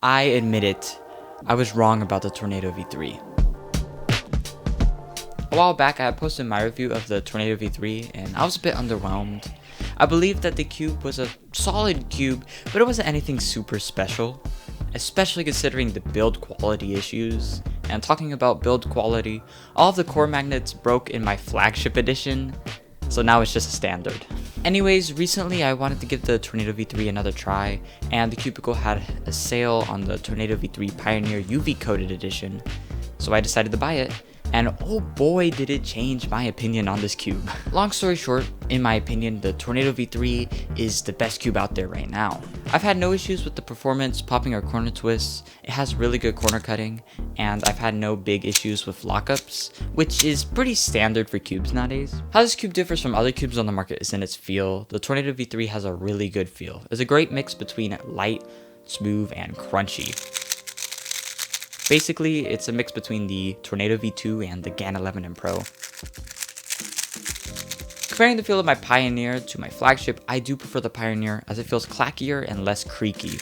I admit it, I was wrong about the Tornado V3. A while back I had posted my review of the Tornado V3 and I was a bit underwhelmed. I believe that the cube was a solid cube, but it wasn't anything super special, especially considering the build quality issues. And talking about build quality, all of the core magnets broke in my flagship edition, so now it's just a standard. Anyways, recently I wanted to give the Tornado V3 another try, and the Cubicle had a sale on the Tornado V3 Pioneer UV coated edition, so I decided to buy it. And oh boy did it change my opinion on this cube. Long story short, in my opinion, the Tornado V3 is the best cube out there right now. I've had no issues with the performance, popping or corner twists, it has really good corner cutting, and I've had no big issues with lockups, which is pretty standard for cubes nowadays. How this cube differs from other cubes on the market is in its feel. The Tornado V3 has a really good feel. It's a great mix between light, smooth, and crunchy. Basically, it's a mix between the Tornado V2 and the GAN 11 and Pro. Comparing the feel of my Pioneer to my flagship, I do prefer the Pioneer as it feels clackier and less creaky.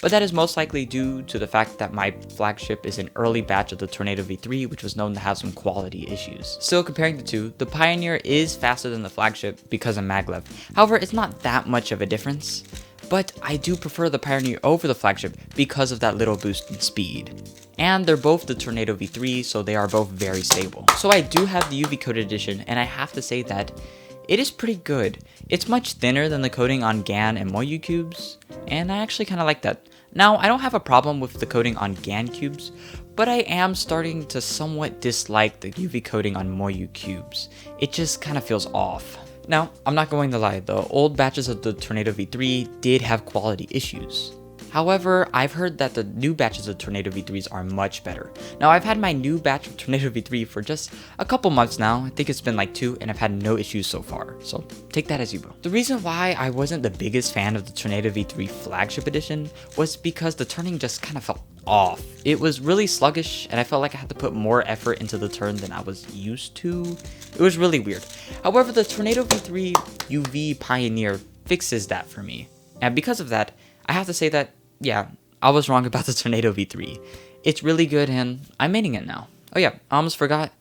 But that is most likely due to the fact that my flagship is an early batch of the Tornado V3, which was known to have some quality issues. Still, comparing the two, the Pioneer is faster than the flagship because of maglev. However, it's not that much of a difference. But I do prefer the Pioneer over the flagship because of that little boost in speed. And they're both the Tornado V3, so they are both very stable. So I do have the UV coated edition, and I have to say that it is pretty good. It's much thinner than the coating on GAN and Moyu cubes, and I actually kind of like that. Now, I don't have a problem with the coating on GAN cubes, but I am starting to somewhat dislike the UV coating on Moyu cubes. It just kind of feels off. Now, I'm not going to lie, the old batches of the Tornado V3 did have quality issues. However, I've heard that the new batches of Tornado V3s are much better. Now, I've had my new batch of Tornado V3 for just a couple months now. I think it's been like 2, and I've had no issues so far. So take that as you will. The reason why I wasn't the biggest fan of the Tornado V3 flagship edition was because the turning just kind of felt off. It was really sluggish, and I felt like I had to put more effort into the turn than I was used to. It was really weird. However, the Tornado V3 UV Pioneer fixes that for me. And because of that, I have to say that, yeah, I was wrong about the Tornado V3. It's really good, and I'm maining it now. Oh yeah, I almost forgot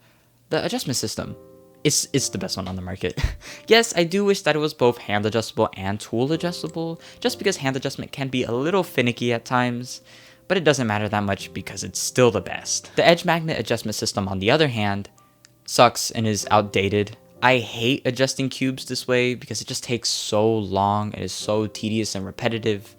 the adjustment system. It's the best one on the market. Yes, I do wish that it was both hand adjustable and tool adjustable, just because hand adjustment can be a little finicky at times, but it doesn't matter that much because it's still the best. The edge magnet adjustment system, on the other hand, sucks and is outdated. I hate adjusting cubes this way because it just takes so long, it is so tedious and repetitive,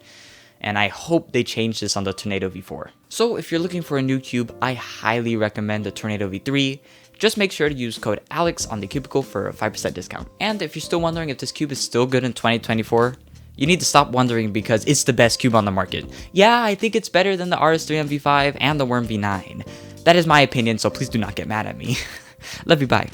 and I hope they change this on the Tornado V4. So if you're looking for a new cube, I highly recommend the Tornado V3. Just make sure to use code ALEX on the Cubicle for a 5% discount. And if you're still wondering if this cube is still good in 2024, you need to stop wondering because it's the best cube on the market. Yeah, I think it's better than the RS3 MV5 and the Worm V9. That is my opinion, so please do not get mad at me. Love you, bye.